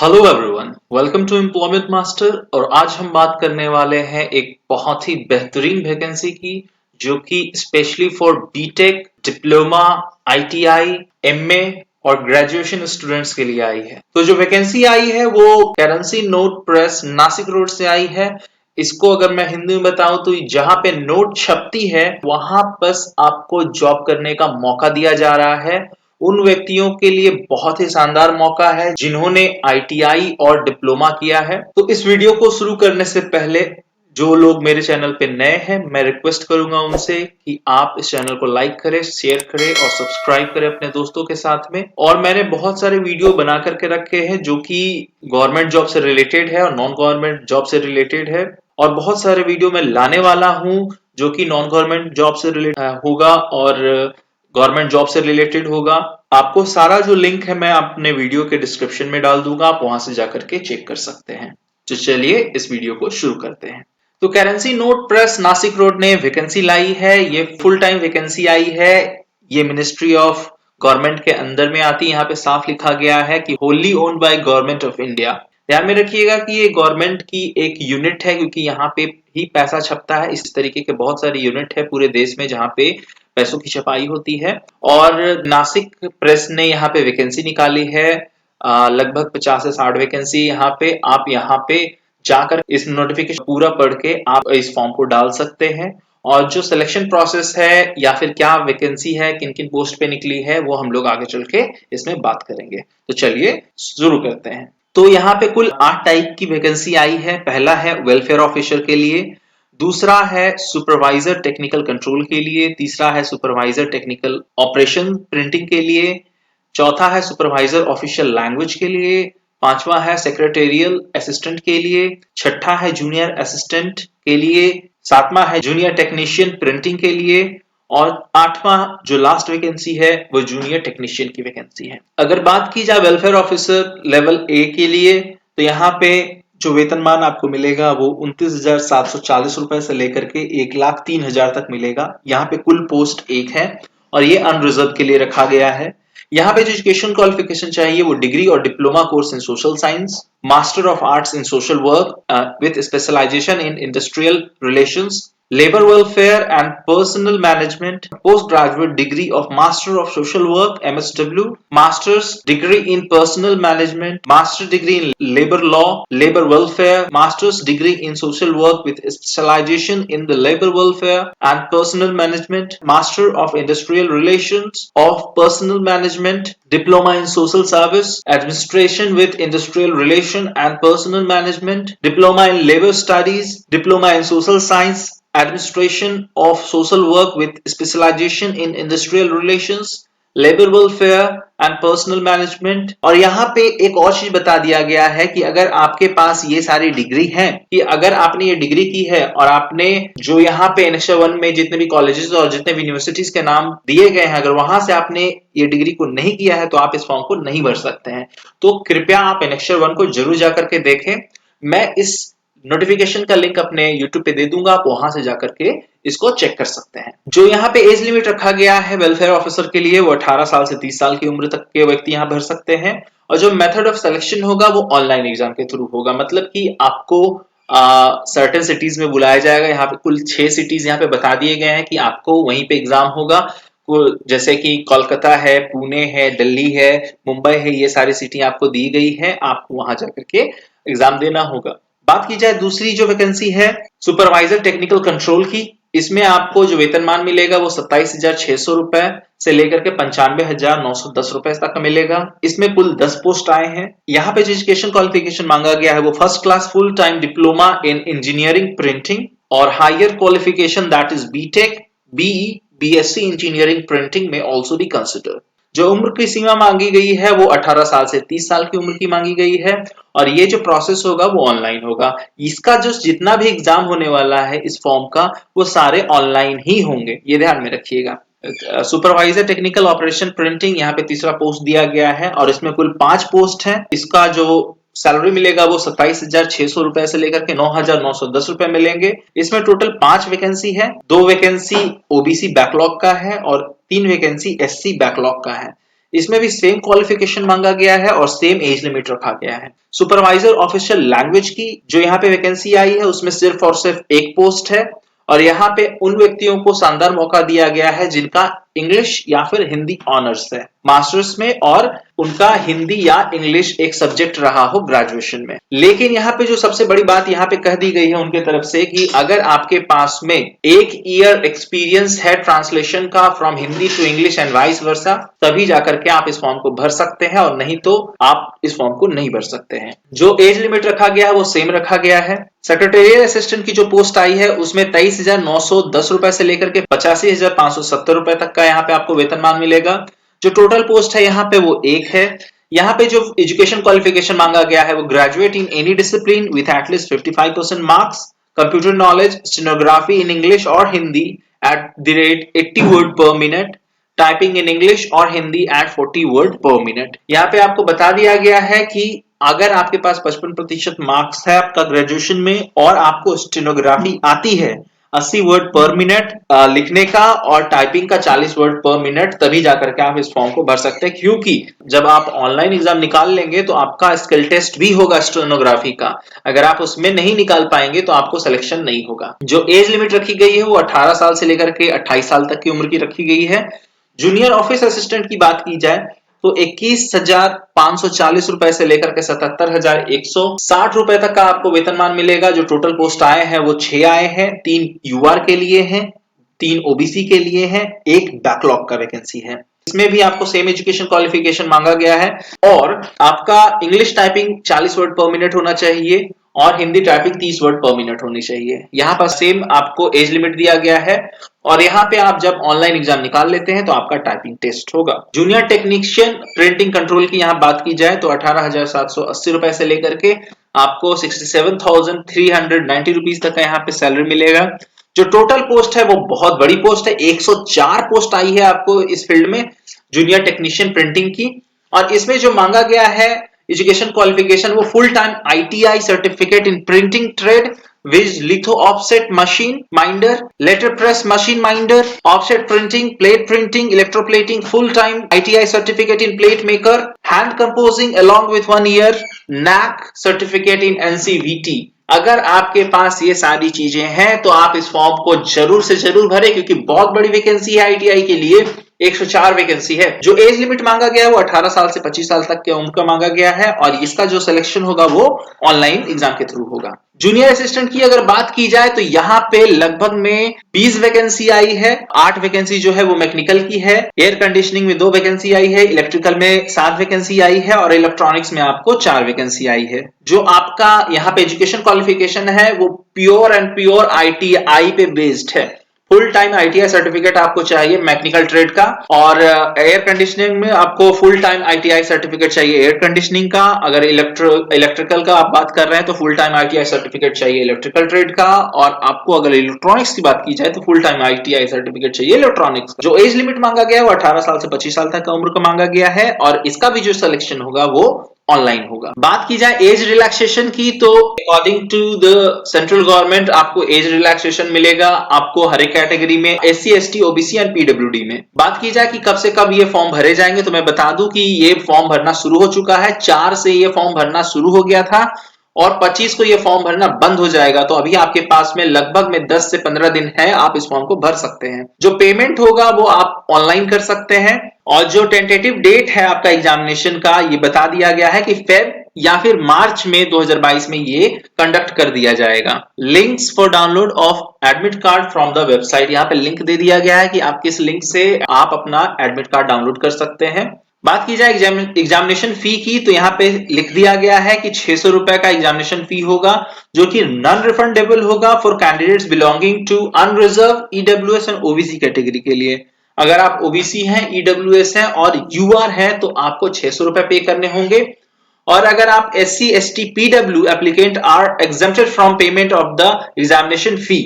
Hello everyone, welcome to employment master. और आज हम बात करने वाले हैं एक बहुत ही बेहतरीन वैकेंसी की, जो कि specially for BTech, diploma, ITI, MA और ग्रेजुएशन स्टूडेंट्स के लिए आई है। तो जो वैकेंसी आई है वो currency note press Nashik road से आई है। इसको अगर मैं हिंदी में बताऊं तो जहां पे नोट छपती है वहां बस आपको जॉब करने का मौका दिया जा रहा है। उन व्यक्तियों के लिए बहुत ही शानदार मौका है जिन्होंने आईटीआई और डिप्लोमा किया है। तो इस वीडियो को शुरू करने से पहले जो लोग मेरे चैनल पे नए हैं, मैं रिक्वेस्ट करूंगा उनसे कि आप इस चैनल को लाइक करें, शेयर करें और सब्सक्राइब करें अपने दोस्तों के साथ में। और मैंने बहुत सारे वीडियो बना करके रखे हैं जो कि गवर्नमेंट जॉब से रिलेटेड है और नॉन गवर्नमेंट जॉब से रिलेटेड है, और बहुत सारे वीडियो मैं लाने वाला हूं जो कि नॉन गवर्नमेंट जॉब से रिलेटेड होगा और गवर्नमेंट जॉब से रिलेटेड होगा। आपको सारा जो लिंक है मैं अपने वीडियो के डिस्क्रिप्शन में डाल दूंगा, आप वहां से जाकर के चेक कर सकते हैं। तो चलिए इस वीडियो को शुरू करते हैं। तो currency note press Nashik road ने वैकेंसी लाई है। ये फुल टाइम वैकेंसी आई है। ये मिनिस्ट्री ऑफ गवर्नमेंट के अंदर में आती है। यहाँ पे साफ लिखा गया है कि wholly owned by government of India. ध्यान में रखिएगा कि ये गवर्नमेंट की एक यूनिट है, क्योंकि यहाँ पे ही पैसा छपता है। इस तरीके के बहुत सारे यूनिट है पूरे देश में जहाँ पे पैसों की छपाई होती है। और नासिक प्रेस ने यहाँ पे वैकेंसी निकाली है, लगभग 50 से 60 वैकेंसी। आप यहाँ पे जाकर इस नोटिफिकेशन पूरा पढ़ के आप इस फॉर्म को डाल सकते हैं। और जो सिलेक्शन प्रोसेस है या फिर क्या वैकेंसी है, किन किन पोस्ट पे निकली है, वो हम लोग आगे चल के इसमें बात करेंगे। तो चलिए शुरू करते हैं। तो यहाँ पे कुल 8 टाइप की वैकेंसी आई है। पहला है वेलफेयर ऑफिसर के लिए, दूसरा है सुपरवाइजर टेक्निकल कंट्रोल के लिए, तीसरा है सुपरवाइजर टेक्निकल ऑपरेशन प्रिंटिंग के लिए, चौथा है सुपरवाइजर ऑफिशियल लैंग्वेज के लिए, पांचवा है सेक्रेटेरियल असिस्टेंट के लिए, छठा है जूनियर असिस्टेंट के लिए, सातवां है जूनियर टेक्नीशियन प्रिंटिंग के लिए, और आठवां जो लास्ट वैकेंसी है वो जूनियर टेक्नीशियन की वैकेंसी है। अगर बात की जाए वेलफेयर ऑफिसर लेवल ए के लिए, तो यहाँ पे जो वेतनमान आपको मिलेगा वो 29,740 रुपए से लेकर के 1,03,000 तक मिलेगा। यहाँ पे कुल पोस्ट एक है और ये अनरिजर्व के लिए रखा गया है। यहाँ पे जो एजुकेशन क्वालिफिकेशन चाहिए वो डिग्री और diploma course in social science, master of arts in social work with specialization in industrial relations, labor welfare and personal management, postgraduate degree of master of social work MSW, master's degree in personal management, master degree in labor law, labor welfare, master's degree in social work with specialization in the labor welfare and personal management, master of industrial relations of personal management, diploma in social service administration with industrial relation and personal management, diploma in labor studies, diploma in social science administration of social work with specialization in industrial relations, labour welfare and personal management. और यहाँ पे एक और चीज बता दिया गया है कि अगर आपके पास ये सारी डिग्री है, कि अगर आपने ये डिग्री की है और आपने जो यहाँ पे एनेक्सर 1 में जितने भी कॉलेजेस और जितने भी यूनिवर्सिटीज के नाम दिए गए हैं, अगर वहां से आपने ये डिग्री को नहीं किया है तो आप इस फॉर्म को नहीं भर सकते हैं। तो कृपया आप एनेक्सर 1 को जरूर जाकर के देखें। मैं इस नोटिफिकेशन का लिंक अपने YouTube पे दे दूंगा, आप वहां से जाकर के इसको चेक कर सकते हैं। जो यहाँ पे एज लिमिट रखा गया है वेलफेयर ऑफिसर के लिए वो 18 साल से 30 साल की उम्र तक के व्यक्ति यहाँ भर सकते हैं। और जो मेथड ऑफ सिलेक्शन होगा वो ऑनलाइन एग्जाम के थ्रू होगा, मतलब कि आपको सर्टेन सिटीज में बुलाया जाएगा। यहाँ पे कुल 6 सिटीज यहाँ पे बता दिए गए हैं कि आपको वहीं पे एग्जाम होगा। जैसे कि कोलकाता है, पुणे है, दिल्ली है, मुंबई है, ये सारी सिटी आपको दी गई है, आपको वहां जाकर के एग्जाम देना होगा। बात की जाए दूसरी जो वैकेंसी है सुपरवाइजर टेक्निकल कंट्रोल की, इसमें आपको जो वेतनमान मिलेगा वो 27,600 रुपए से लेकर के 95,910 रुपए तक मिलेगा। इसमें कुल 10 पोस्ट आए हैं। यहाँ पे जो एजुकेशन क्वालिफिकेशन मांगा गया है वो first class full time diploma in engineering printing और higher qualification that is BTech, BE, BSc engineering printing में ऑल्सो बी कंसिडर। जो उम्र की सीमा मांगी गई है वो 18 साल से 30 साल की उम्र की मांगी गई है। और ये जो प्रोसेस होगा वो ऑनलाइन होगा। इसका जो जितना भी एग्जाम होने वाला है इस फॉर्म का वो सारे ऑनलाइन ही होंगे, ये ध्यान में रखिएगा। सुपरवाइजर टेक्निकल ऑपरेशन प्रिंटिंग यहाँ पे तीसरा पोस्ट दिया गया है और इसमें कुल 5 पोस्ट है। इसका जो सैलरी मिलेगा वो 27,600 रुपए से लेकर के 9,910 रुपए मिलेंगे। इसमें टोटल 5 वैकेंसी है। 2 वैकेंसी ओबीसी बैकलॉग का है और 3 वैकेंसी एससी बैकलॉग का है। इसमें भी सेम क्वालिफिकेशन मांगा गया है और सेम एज लिमिट रखा गया है। सुपरवाइजर ऑफिशियल लैंग्वेज की जो यहाँ पे वैकेंसी आई है उसमें सिर्फ और सिर्फ एक पोस्ट है और यहाँ पे उन व्यक्तियों को शानदार मौका दिया गया है जिनका इंग्लिश या फिर हिंदी ऑनर्स है मास्टर्स में और उनका हिंदी या इंग्लिश एक सब्जेक्ट रहा हो ग्रेजुएशन में। लेकिन यहाँ पे जो सबसे बड़ी बात यहाँ पे कह दी गई है उनके तरफ से कि अगर आपके पास में 1 ईयर एक्सपीरियंस है ट्रांसलेशन का from Hindi to English and vice versa तभी जाकर के आप इस फॉर्म को भर सकते हैं और नहीं तो आप इस फॉर्म को नहीं भर सकते हैं। जो एज लिमिट रखा गया है वो सेम रखा गया है। सेक्रेटेरियल असिस्टेंट की जो पोस्ट आई है उसमें 23,910 रुपए से लेकर के 85,570 रुपए तक का यहाँ पे आपको वेतनमान मिलेगा। जो टोटल पोस्ट है यहाँ पे वो एक है। यहाँ पे जो एजुकेशन क्वालिफिकेशन मांगा गया है वो graduate in any discipline with at least 55% marks, computer knowledge, stenography in English और Hindi at the rate 80 word per minute, typing in English और Hindi at 40 word per minute. यहाँ पे आपको बता दिया गया है कि अगर आपके पास 55% मार्क्स है आपका ग्रेजुएशन में और आपको स्टेनोग्राफी आती है 80 वर्ड पर मिनट लिखने का और टाइपिंग का 40 वर्ड पर मिनट तभी जाकर के आप इस फॉर्म को भर सकते हैं, क्योंकि जब आप ऑनलाइन एग्जाम निकाल लेंगे तो आपका स्किल टेस्ट भी होगा स्टेनोग्राफी का। अगर आप उसमें नहीं निकाल पाएंगे तो आपको सिलेक्शन नहीं होगा। जो एज लिमिट रखी गई है वो 18 साल से लेकर के 28 साल तक की उम्र की रखी गई है। जूनियर ऑफिस असिस्टेंट की बात की जाए तो 21,540 रुपए से लेकर के 77,160 रुपए तक का आपको वेतनमान मिलेगा। जो टोटल पोस्ट आए हैं वो 6 आए हैं, 3 यूआर के लिए हैं, 3 ओबीसी के लिए हैं, 1 बैकलॉग का वैकेंसी है। इसमें भी आपको सेम एजुकेशन क्वालिफिकेशन मांगा गया है और आपका English typing 40 word per minute होना चाहिए और Hindi typing 30 word per minute होनी चाहिए। यहाँ पर सेम आपको एज लिमिट दिया गया है और यहाँ पे आप जब ऑनलाइन एग्जाम निकाल लेते हैं तो आपका टाइपिंग टेस्ट होगा। जूनियर टेक्नीशियन प्रिंटिंग कंट्रोल की यहाँ बात की जाए तो 18,780 रुपए से लेकर के आपको 67,390 रुपीज तक का यहाँ पे सैलरी मिलेगा। जो टोटल पोस्ट है वो बहुत बड़ी पोस्ट है, 104 पोस्ट आई है आपको इस फील्ड में जूनियर टेक्नीशियन प्रिंटिंग की। और इसमें जो मांगा गया है एजुकेशन क्वालिफिकेशन वो full time ITI certificate in printing trade with litho offset machine minder, letterpress machine minder, offset printing, plate printing, electroplating, full-time ITI certificate in plate maker, hand composing along with 1 year NAC certificate in NCVT। अगर आपके पास ये सारी चीजें हैं तो आप इस form को जरूर से जरूर भरें, क्योंकि बहुत बड़ी वैकेंसी है आईटीआई के लिए, 104 वैकेंसी है। जो एज लिमिट मांगा गया है वो 18 साल से 25 साल तक के उम्र का मांगा गया है और इसका जो सिलेक्शन होगा वो ऑनलाइन एग्जाम के थ्रू होगा। जूनियर असिस्टेंट की अगर बात की जाए तो यहाँ पे लगभग में 20 वैकेंसी आई है। 8 वैकेंसी जो है वो मैकेनिकल की है, एयर कंडीशनिंग में 2 वैकेंसी आई है, इलेक्ट्रिकल में 7 वैकेंसी आई है और इलेक्ट्रॉनिक्स में आपको 4 वैकेंसी आई है। जो आपका यहाँ पे एजुकेशन क्वालिफिकेशन है वो प्योर एंड प्योर आईटीआई पे बेस्ड है। फुल टाइम आईटीआई सर्टिफिकेट आपको चाहिए मैकेनिकल ट्रेड का और एयर कंडीशनिंग में आपको फुल टाइम आईटीआई सर्टिफिकेट चाहिए एयर कंडीशनिंग का। अगर इलेक्ट्रिकल का आप बात कर रहे हैं तो फुल टाइम आईटीआई सर्टिफिकेट चाहिए इलेक्ट्रिकल ट्रेड का और आपको अगर इलेक्ट्रॉनिक्स की बात की जाए तो फुल टाइम आईटीआई सर्टिफिकेट चाहिए इलेक्ट्रॉनिक्स का। जो एज लिमिट मांगा गया है वो 18 साल से 25 साल तक का उम्र का मांगा गया है और इसका भी जो सिलेक्शन होगा वो ऑनलाइन होगा। बात की जाए एज रिलैक्सेशन की तो according to the central government आपको एज रिलैक्सेशन मिलेगा आपको हर एक कैटेगरी में, एससी एसटी ओबीसी एंड पीडब्ल्यूडी में। बात की जाए कि कब से कब ये फॉर्म भरे जाएंगे तो मैं बता दूं कि ये फॉर्म भरना शुरू हो चुका है। 4 से ये फॉर्म भरना शुरू हो गया था और 25 को ये फॉर्म भरना बंद हो जाएगा। तो अभी आपके पास में लगभग में 10 से 15 दिन है, आप इस फॉर्म को भर सकते हैं। जो पेमेंट होगा वो आप ऑनलाइन कर सकते हैं और जो टेंटेटिव डेट है आपका एग्जामिनेशन का ये बता दिया गया है कि फेब या फिर मार्च में 2022 में ये कंडक्ट कर दिया जाएगा। Links for download of admit card from the website, यहाँ पे लिंक दे दिया गया है कि आप किस लिंक से आप अपना एडमिट कार्ड डाउनलोड कर सकते हैं। बात की जाए एग्जामिनेशन फी की तो यहाँ पे लिख दिया गया है कि 600 रुपए का एग्जामिनेशन फी होगा जो कि नॉन रिफंडेबल होगा for candidates belonging to unreserved EWS and OBC category के लिए। अगर आप ओबीसी हैं, ईडब्ल्यूएस हैं और यूआर हैं तो आपको 600 रुपए पे करने होंगे और अगर आप SC ST PW applicant are exempted from payment of the examination fee.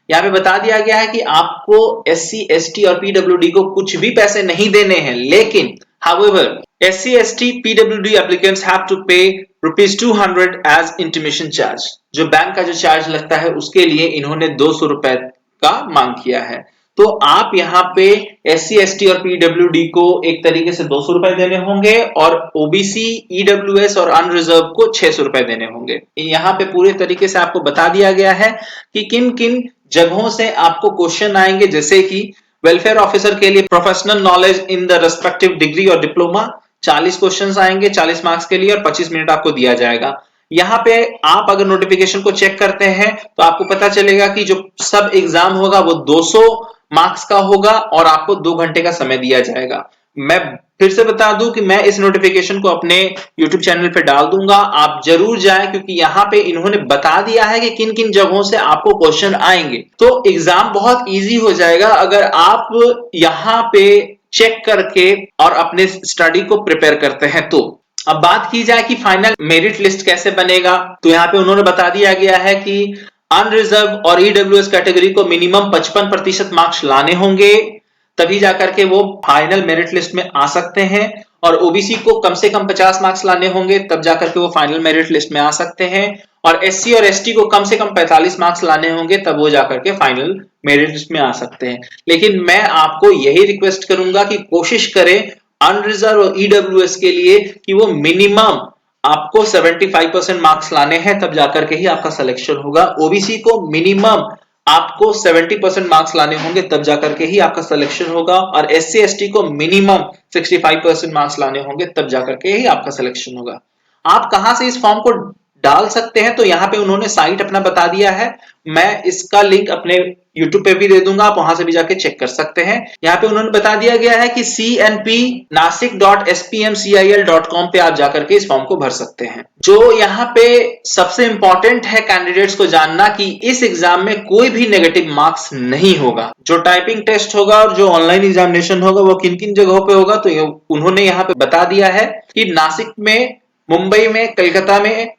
यहाँ पे बता दिया गया है कि आपको एससी एसटी और पीडब्ल्यूडी को कुछ भी पैसे नहीं देने हैं, लेकिन however SC ST PWD applicants have to pay ₹200 as intimation charge। जो बैंक का जो चार्ज लगता है उसके लिए इन्होंने 200 रुपए का मांग किया है। तो आप यहाँ पे SC ST और PWD को एक तरीके से 200 रुपए देने होंगे और OBC EWS और अनरिजर्व को 600 रुपए देने होंगे। यहाँ पे पूरे तरीके से आपको बता दिया गया है कि किन किन जगहों से आपको क्वेश्चन आएंगे, जैसे कि वेलफेयर ऑफिसर के लिए professional knowledge in the respective degree और डिप्लोमा 40 क्वेश्चंस आएंगे 40 मार्क्स के लिए और 25 मिनट आपको दिया जाएगा। यहाँ पे आप अगर नोटिफिकेशन को चेक करते हैं तो आपको पता चलेगा कि जो सब एग्जाम होगा वो 200 मार्क्स का होगा और आपको 2 घंटे का समय दिया जाएगा। मैं फिर से बता दूं कि मैं इस नोटिफिकेशन को अपने YouTube चैनल पे डाल दूंगा, आप जरूर जाएं, क्योंकि यहाँ पे इन्होंने बता दिया है कि किन किन जगहों से आपको क्वेश्चन आएंगे। तो एग्जाम बहुत इजी हो जाएगा अगर आप यहाँ पे चेक करके और अपने स्टडी को प्रिपेयर करते हैं। तो अब बात की जाए कि फाइनल मेरिट लिस्ट कैसे बनेगा, तो यहाँ पे उन्होंने बता दिया गया है कि अनरिजर्व और ईडब्ल्यूएस कैटेगरी को मिनिमम 55% मार्क्स लाने होंगे, तभी जाकर के वो फाइनल मेरिट लिस्ट में आ सकते हैं। और ओबीसी को कम से कम 50 मार्क्स लाने होंगे, तब जाकर के वो फाइनल मेरिट लिस्ट में आ सकते हैं। और एससी और एसटी को कम से कम 45 मार्क्स लाने होंगे, तब वो जाकर के फाइनल मेरिट लिस्ट में आ सकते हैं। लेकिन मैं आपको यही रिक्वेस्ट करूंगा कि कोशिश करें अनरिजर्व और ईडब्ल्यूएस के लिए कि वो मिनिमम आपको 75% मार्क्स लाने हैं, तब जाकर के ही आपका सिलेक्शन होगा। ओबीसी को मिनिमम आपको 70% मार्क्स लाने होंगे, तब जाकर के ही आपका सिलेक्शन होगा। और एससी एसटी को मिनिमम 65% मार्क्स लाने होंगे, तब जाकर के ही आपका सिलेक्शन होगा। आप कहां से इस फॉर्म को डाल सकते हैं, तो यहाँ पे उन्होंने साइट अपना बता दिया है, मैं इसका लिंक अपने YouTube पे भी दे दूंगा, आप वहां से भी जाके चेक कर सकते हैं। यहाँ पे उन्होंने बता दिया गया है कि cnpnasik.spmcil.com पे आप जाकर के इस फॉर्म को भर सकते हैं। जो यहाँ पे सबसे इंपॉर्टेंट है कैंडिडेट्स को जानना कि इस एग्जाम में कोई भी नेगेटिव मार्क्स नहीं होगा। जो टाइपिंग टेस्ट होगा और जो ऑनलाइन एग्जामिनेशन होगा वो किन किन जगहों पे होगा, तो उन्होंने यहाँ पे बता दिया है कि नासिक में, मुंबई में, कलकत्ता में,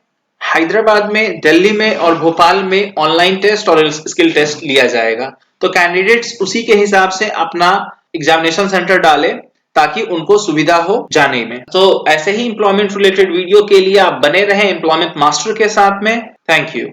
हैदराबाद में, दिल्ली में और भोपाल में ऑनलाइन टेस्ट और स्किल टेस्ट लिया जाएगा। तो कैंडिडेट्स उसी के हिसाब से अपना एग्जामिनेशन सेंटर डालें ताकि उनको सुविधा हो जाने में। तो ऐसे ही एम्प्लॉयमेंट रिलेटेड वीडियो के लिए आप बने रहें एम्प्लॉयमेंट मास्टर के साथ में। Thank you.